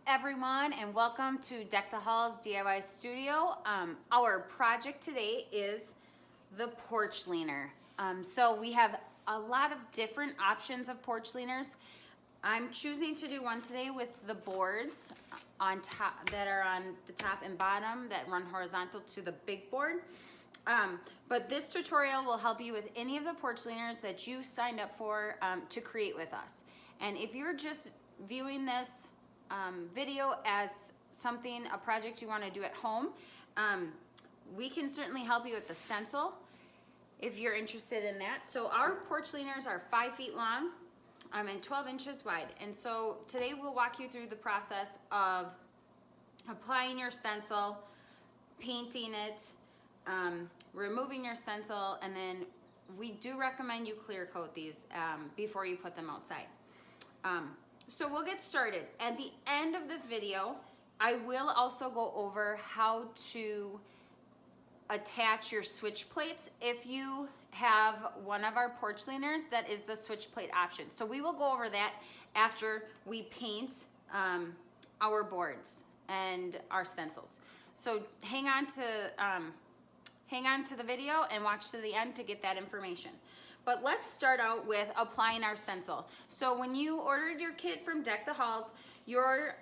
everyone, and welcome to Deck the Halls DIY Studio. Our project today is the porch leaner. So we have a lot of different options of porch leaners. I'm choosing to do one today with the boards on top that are on the top and bottom that run horizontal to the big board. But this tutorial will help you with any of the porch leaners that you signed up for to create with us. And if you're just viewing this video as a project you want to do at home, we can certainly help you with the stencil if you're interested in that. So our porch leaners are 5 feet long and 12 inches wide. And so today we'll walk you through the process of applying your stencil, painting it, removing your stencil, and then we do recommend you clear coat these before you put them outside. So we'll get started. At the end of this video, I will also go over how to attach your switch plates if you have one of our porch leaners that is the switch plate option. So we will go over that after we paint our boards and our stencils. So hang on to the video and watch to the end to get that information. But let's start out with applying our stencil. So when you ordered your kit from Deck the Halls, your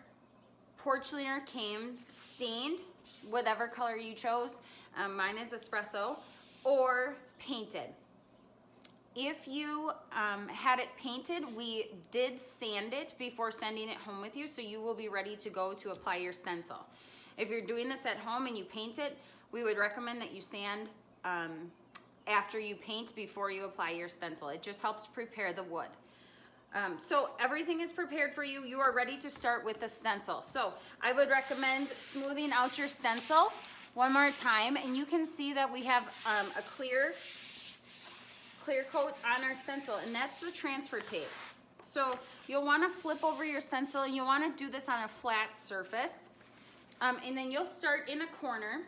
porch leaner came stained, whatever color you chose. Mine is espresso, or painted. If you had it painted, we did sand it before sending it home with you, so you will be ready to go to apply your stencil. If you're doing this at home and you paint it, we would recommend that you sand after you paint before you apply your stencil. It just helps prepare the wood. So everything is prepared for you. You are ready to start with the stencil. So I would recommend smoothing out your stencil one more time, and you can see that we have a clear coat on our stencil, and that's the transfer tape. So you'll want to flip over your stencil, and you'll want to do this on a flat surface. And then you'll start in a corner,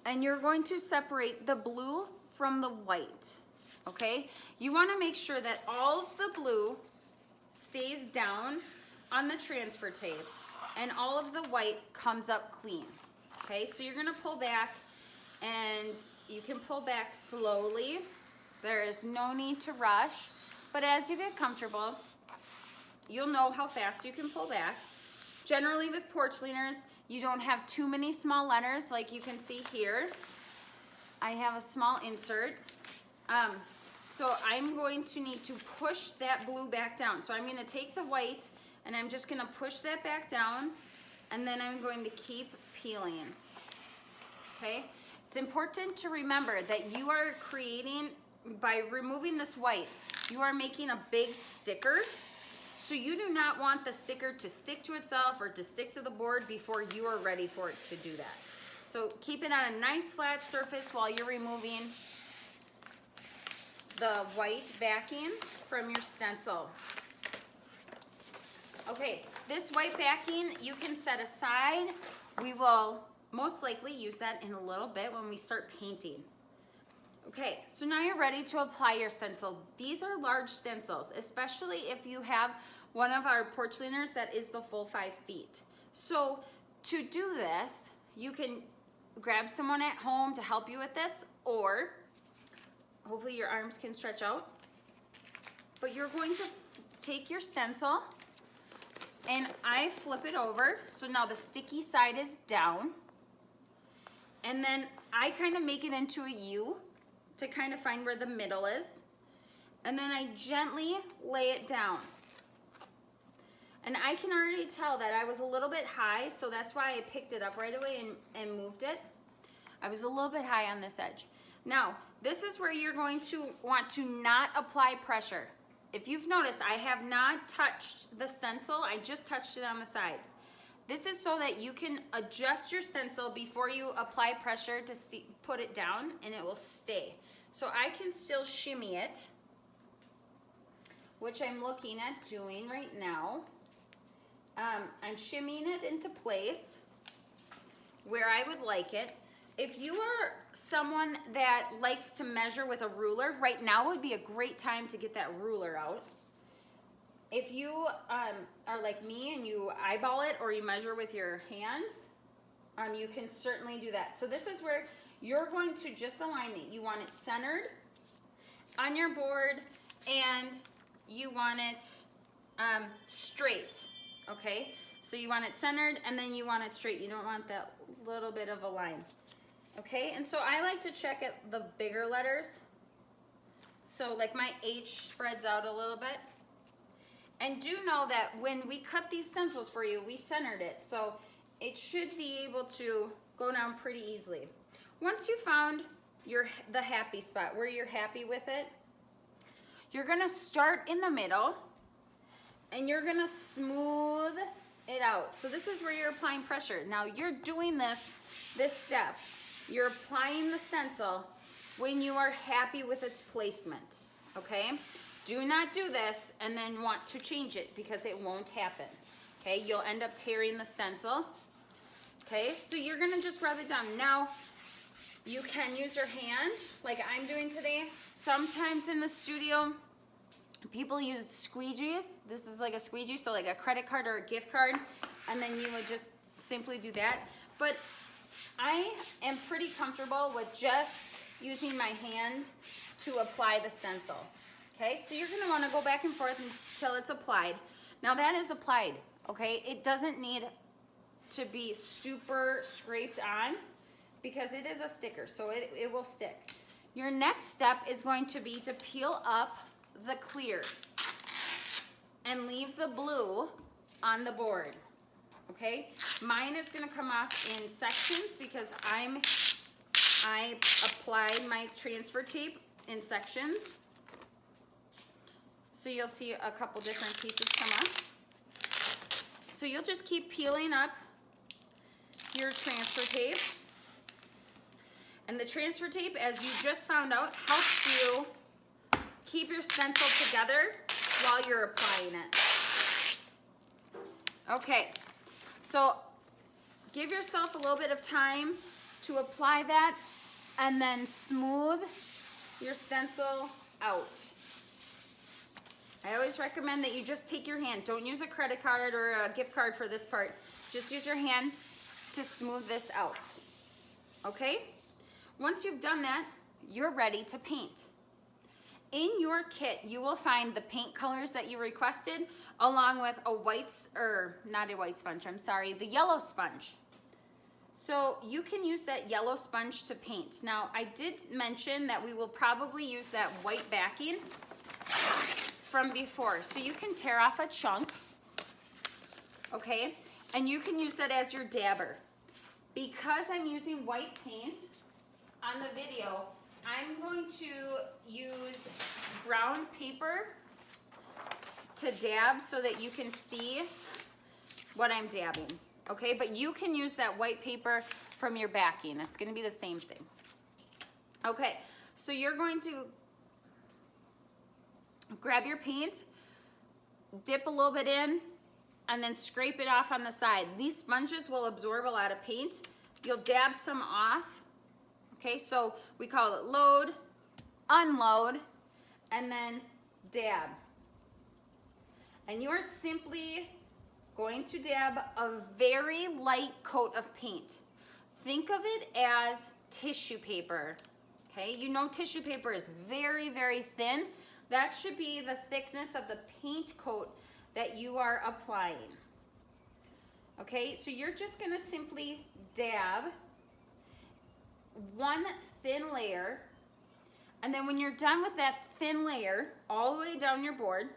and you're going to separate the blue from the white, okay? You want to make sure that all of the blue stays down on the transfer tape and all of the white comes up clean, okay? So you're going to pull back, and you can pull back slowly. There is no need to rush, but as you get comfortable, you'll know how fast you can pull back. Generally with porch leaners, you don't have too many small letters like you can see here. I have a small insert. So I'm going to need to push that blue back down. So I'm going to take the white and I'm just going to push that back down, and then I'm going to keep peeling. Okay? It's important to remember that you are creating, by removing this white, you are making a big sticker. So you do not want the sticker to stick to itself or to stick to the board before you are ready for it to do that. So keep it on a nice flat surface while you're removing the white backing from your stencil. Okay, this white backing you can set aside. We will most likely use that in a little bit when we start painting. Okay, so now you're ready to apply your stencil. These are large stencils, especially if you have one of our porch leaners that is the full 5 feet. So to do this, you can grab someone at home to help you with this, or hopefully your arms can stretch out. But you're going to take your stencil, and I flip it over, so now the sticky side is down, and then I kind of make it into a U to kind of find where the middle is, and then I gently lay it down. And I can already tell that I was a little bit high, so that's why I picked it up right away and moved it. I was a little bit high on this edge. Now, this is where you're going to want to not apply pressure. If you've noticed, I have not touched the stencil, I just touched it on the sides. This is so that you can adjust your stencil before you apply pressure to put it down, and it will stay. So I can still shimmy it, which I'm looking at doing right now. I'm shimmying it into place where I would like it. If you are someone that likes to measure with a ruler, right now would be a great time to get that ruler out. if you are like me and you eyeball it or you measure with your hands, you can certainly do that. So this is where you're going to just align it. You want it centered on your board and you want it straight, okay? So you want it centered and then you want it straight. You don't want that little bit of a line, okay? And so I like to check at the bigger letters. So like my H spreads out a little bit. And do know that when we cut these stencils for you, we centered it. So it should be able to go down pretty easily. Once you found the happy spot, where you're happy with it, you're gonna start in the middle and you're gonna smooth it out. So this is where you're applying pressure. Now you're doing this step. You're applying the stencil when you are happy with its placement, okay? Do not do this and then want to change it because it won't happen, okay? You'll end up tearing the stencil, okay? So you're gonna just rub it down. Now, you can use your hand like I'm doing today. Sometimes in the studio, people use squeegees. This is like a squeegee, so like a credit card or a gift card, and then you would just simply do that. But I am pretty comfortable with just using my hand to apply the stencil. Okay, so you're gonna wanna go back and forth until it's applied. Now that is applied, okay? It doesn't need to be super scraped on because it is a sticker, so it will stick. Your next step is going to be to peel up the clear and leave the blue on the board, okay? Mine is gonna come off in sections because I applied my transfer tape in sections. So you'll see a couple different pieces come up. So you'll just keep peeling up your transfer tape. And the transfer tape, as you just found out, helps you keep your stencil together while you're applying it. Okay, so give yourself a little bit of time to apply that and then smooth your stencil out. I always recommend that you just take your hand. Don't use a credit card or a gift card for this part. Just use your hand to smooth this out, okay? Once you've done that, you're ready to paint. In your kit, you will find the paint colors that you requested along with the yellow sponge. So you can use that yellow sponge to paint. Now, I did mention that we will probably use that white backing from before. So you can tear off a chunk, okay? And you can use that as your dabber. Because I'm using white paint on the video, I'm going to use brown paper to dab so that you can see what I'm dabbing, okay? But you can use that white paper from your backing. It's gonna be the same thing. Okay, so you're going to grab your paint, dip a little bit in, and then scrape it off on the side. These sponges will absorb a lot of paint. You'll dab some off. Okay, so we call it load, unload, and then dab. And you're simply going to dab a very light coat of paint. Think of it as tissue paper, okay? You know tissue paper is very, very thin. That should be the thickness of the paint coat that you are applying. Okay, so you're just gonna simply dab one thin layer, and then when you're done with that thin layer all the way down your board,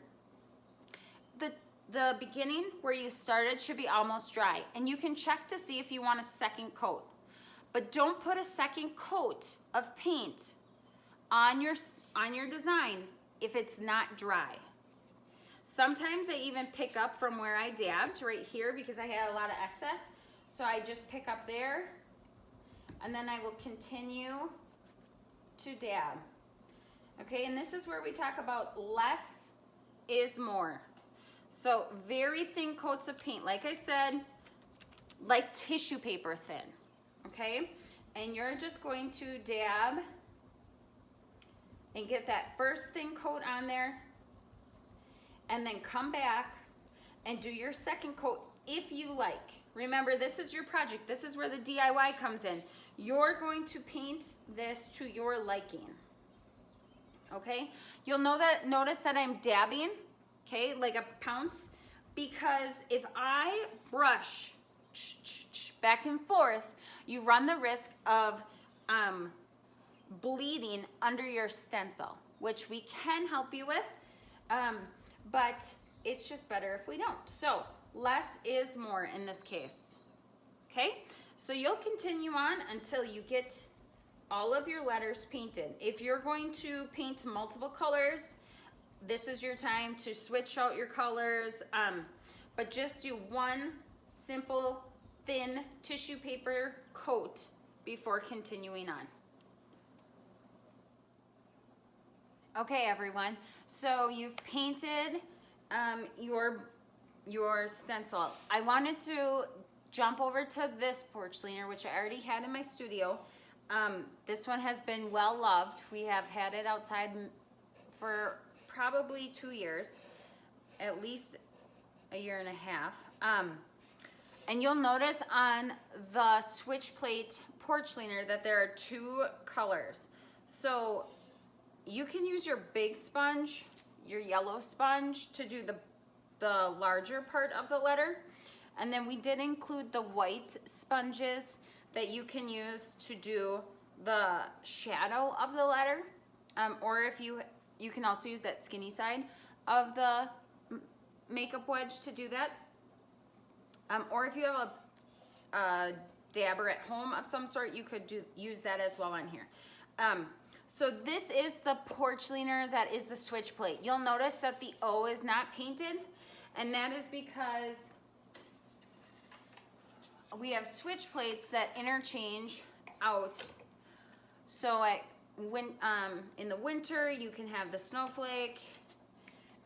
the beginning where you started should be almost dry, and you can check to see if you want a second coat. But don't put a second coat of paint on your design if it's not dry. Sometimes I even pick up from where I dabbed right here because I had a lot of excess. So I just pick up there and then I will continue to dab. Okay, and this is where we talk about less is more. So very thin coats of paint, like I said, like tissue paper thin, okay? And you're just going to dab and get that first thin coat on there. and then come back and do your second coat if you like. Remember, this is your project. This is where the DIY comes in. You're going to paint this to your liking. Okay? You'll notice that I'm dabbing, okay, like a pounce, because if I brush back and forth, you run the risk of bleeding under your stencil, which we can help you with, but it's just better if we don't. So less is more in this case. Okay, so you'll continue on until you get all of your letters painted. If you're going to paint multiple colors, this is your time to switch out your colors, but just do one simple thin tissue paper coat before continuing on. Okay, everyone, so you've painted your stencil. I wanted to jump over to this porch liner, which I already had in my studio. This one has been well loved. We have had it outside for probably 2 years, at least a year and a half. And you'll notice on the switch plate porch liner that there are 2 colors. So you can use your big sponge, your yellow sponge, to do the larger part of the letter. And then we did include the white sponges that you can use to do the shadow of the letter. Or if you can also use that skinny side of the makeup wedge to do that. Or if you have a dabber at home of some sort, you could use that as well on here. So this is the porch liner that is the switch plate. You'll notice that the O is not painted, and that is because we have switch plates that interchange out. So in the winter, you can have the snowflake.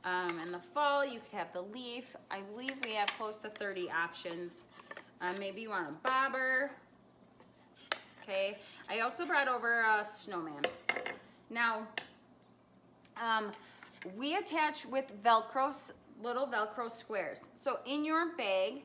In the fall, you could have the leaf. I believe we have close to 30 options. Maybe you want a bobber. Okay. I also brought over a snowman. Now, we attach with Velcro, little Velcro squares. So in your bag,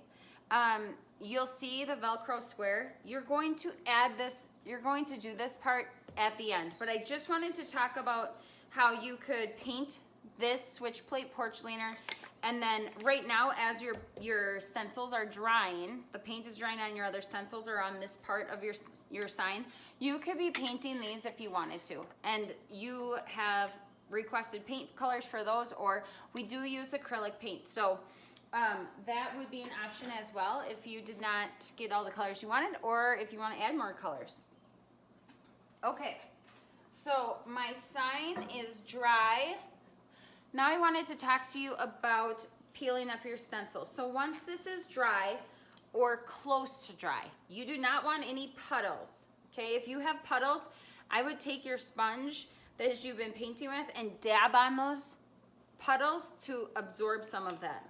you'll see the Velcro square. You're going to add this, you're going to do this part at the end. But I just wanted to talk about how you could paint this switch plate porch liner, and then right now as your stencils are drying, the paint is drying on your other stencils or on this part of your sign, you could be painting these if you wanted to, and you have requested paint colors for those, or we do use acrylic paint, so that would be an option as well if you did not get all the colors you wanted, or if you want to add more colors. Okay, so my sign is dry. Now I wanted to talk to you about peeling up your stencil. So once this is dry or close to dry, you do not want any puddles, okay? If you have puddles, I would take your sponge that you've been painting with and dab on those puddles to absorb some of that.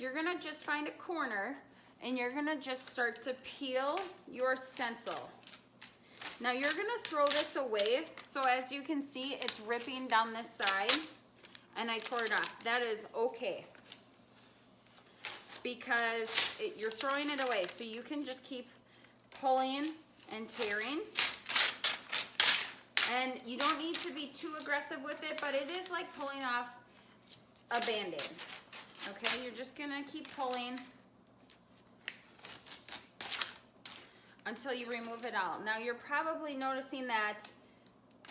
You're gonna just find a corner and you're gonna just start to peel your stencil. Now you're gonna throw this away, so as you can see, it's ripping down this side. And I tore it off. That is okay, because you're throwing it away. So you can just keep pulling and tearing. And you don't need to be too aggressive with it, but it is like pulling off a Band-Aid. Okay, you're just gonna keep pulling until you remove it all. Now you're probably noticing that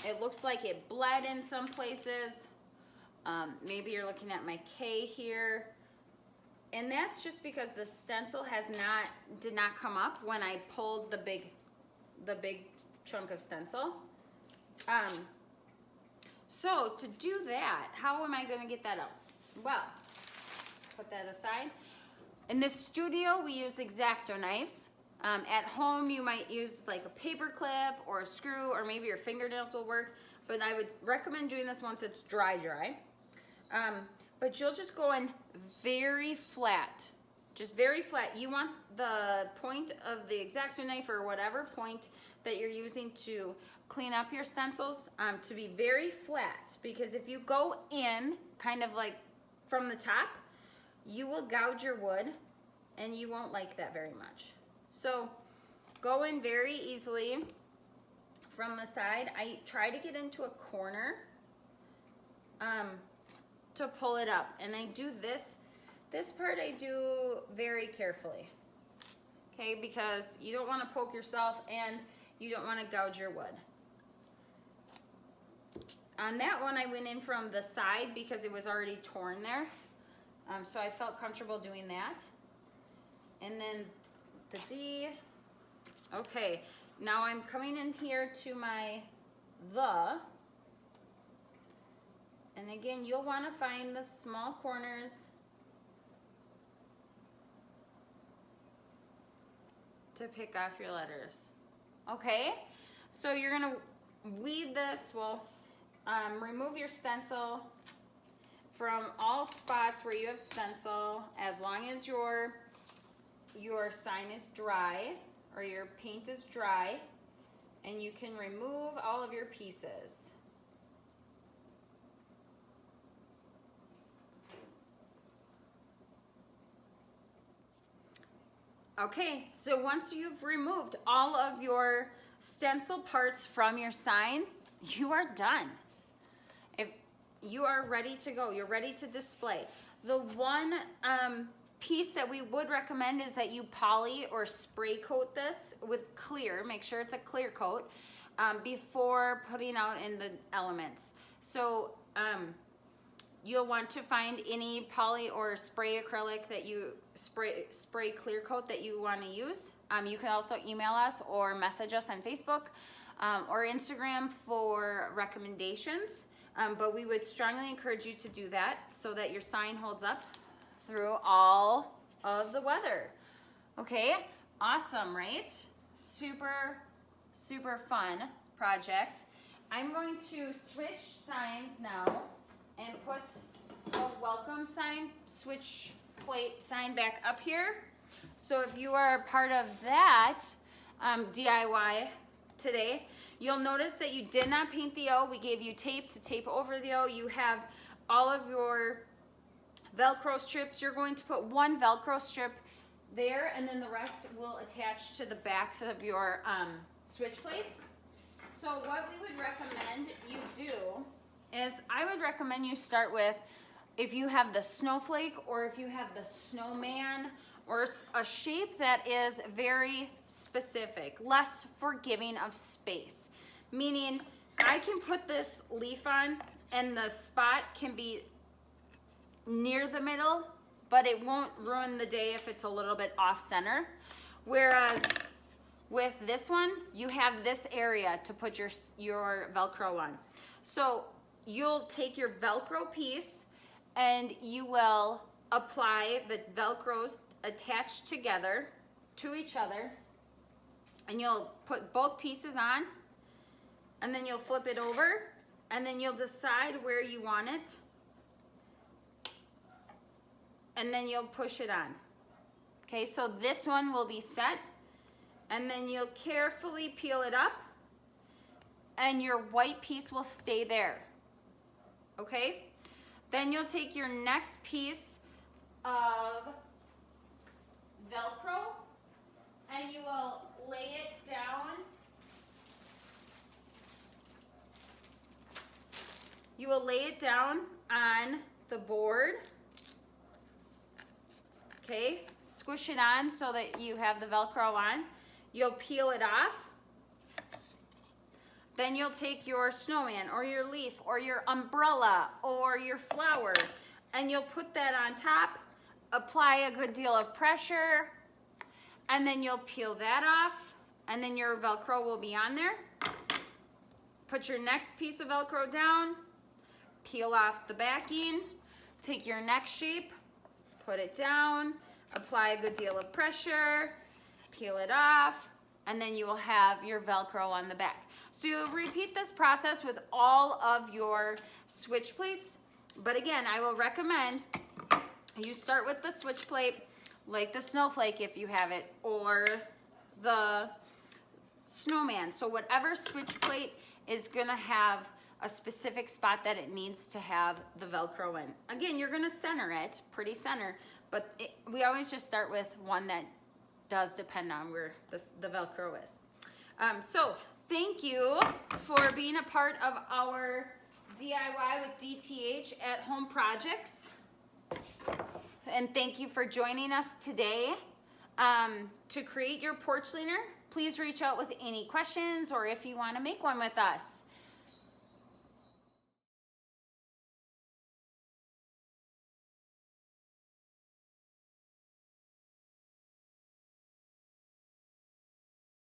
it looks like it bled in some places. Maybe you're looking at my K here, and that's just because the stencil did not come up when I pulled the big chunk of stencil. So to do that, how am I going to get that out? Well, put that aside. In the studio, we use X-Acto knives. At home, you might use like a paper clip or a screw, or maybe your fingernails will work, but I would recommend doing this once it's dry. But you'll just go in very flat, just very flat. You want the point of the X-Acto knife or whatever point that you're using to clean up your stencils to be very flat, because if you go in kind of like from the top, you will gouge your wood and you won't like that very much. So go in very easily from the side. I try to get into a corner to pull it up, and I do this part I do very carefully, okay, because you don't want to poke yourself and you don't want to gouge your wood. On that one I went in from the side because it was already torn there, so I felt comfortable doing that. And then the D. Okay, now I'm coming in here to my and again, you'll want to find the small corners to pick off your letters. Okay, so you're gonna weed this, remove your stencil from all spots where you have stencil, as long as your sign is dry or your paint is dry, and you can remove all of your pieces. Okay, so once you've removed all of your stencil parts from your sign, you are done. If you are ready to go, you're ready to display. The one piece that we would recommend is that you poly or spray coat this with clear. Make sure it's a clear coat before putting out in the elements. So you'll want to find any poly or spray acrylic that you spray clear coat that you want to use. You can also email us or message us on Facebook or Instagram for recommendations. But we would strongly encourage you to do that so that your sign holds up through all of the weather. Okay, awesome, right? Super, super fun project. I'm going to switch signs now and put a welcome sign, switch plate sign back up here. So if you are a part of that DIY today, you'll notice that you did not paint the O. We gave you tape to tape over the O. You have all of your Velcro strips. You're going to put one Velcro strip there, and then the rest will attach to the backs of your switch plates. So what we would recommend you do is, I would recommend you start with, if you have the snowflake or if you have the snowman or a shape that is very specific, less forgiving of space. Meaning, I can put this leaf on and the spot can be near the middle, but it won't ruin the day if it's a little bit off center. Whereas with this one, you have this area to put your Velcro on. So you'll take your Velcro piece and you will apply the Velcros attached together to each other, and you'll put both pieces on, and then you'll flip it over, and then you'll decide where you want it, and then you'll push it on. Okay, so this one will be set, and then you'll carefully peel it up, and your white piece will stay there. Okay, then you'll take your next piece of Velcro and you will lay it down. You will lay it down on the board. Okay, squish it on so that you have the Velcro on. You'll peel it off. Then you'll take your snowman or your leaf or your umbrella or your flower, and you'll put that on top, apply a good deal of pressure, and then you'll peel that off, and then your Velcro will be on there. Put your next piece of Velcro down, peel off the backing, take your next shape, put it down, apply a good deal of pressure, peel it off, and then you will have your Velcro on the back. So you'll repeat this process with all of your switch plates. But again, I will recommend you start with the switch plate, like the snowflake if you have it, or the snowman. So whatever switch plate is gonna have a specific spot that it needs to have the Velcro in. Again, you're gonna center it, pretty center, but we always just start with one that does depend on where the Velcro is. So thank you for being a part of our DIY with DTH at home projects. And thank you for joining us today. To create your porch leaner, please reach out with any questions or if you want to make one with us.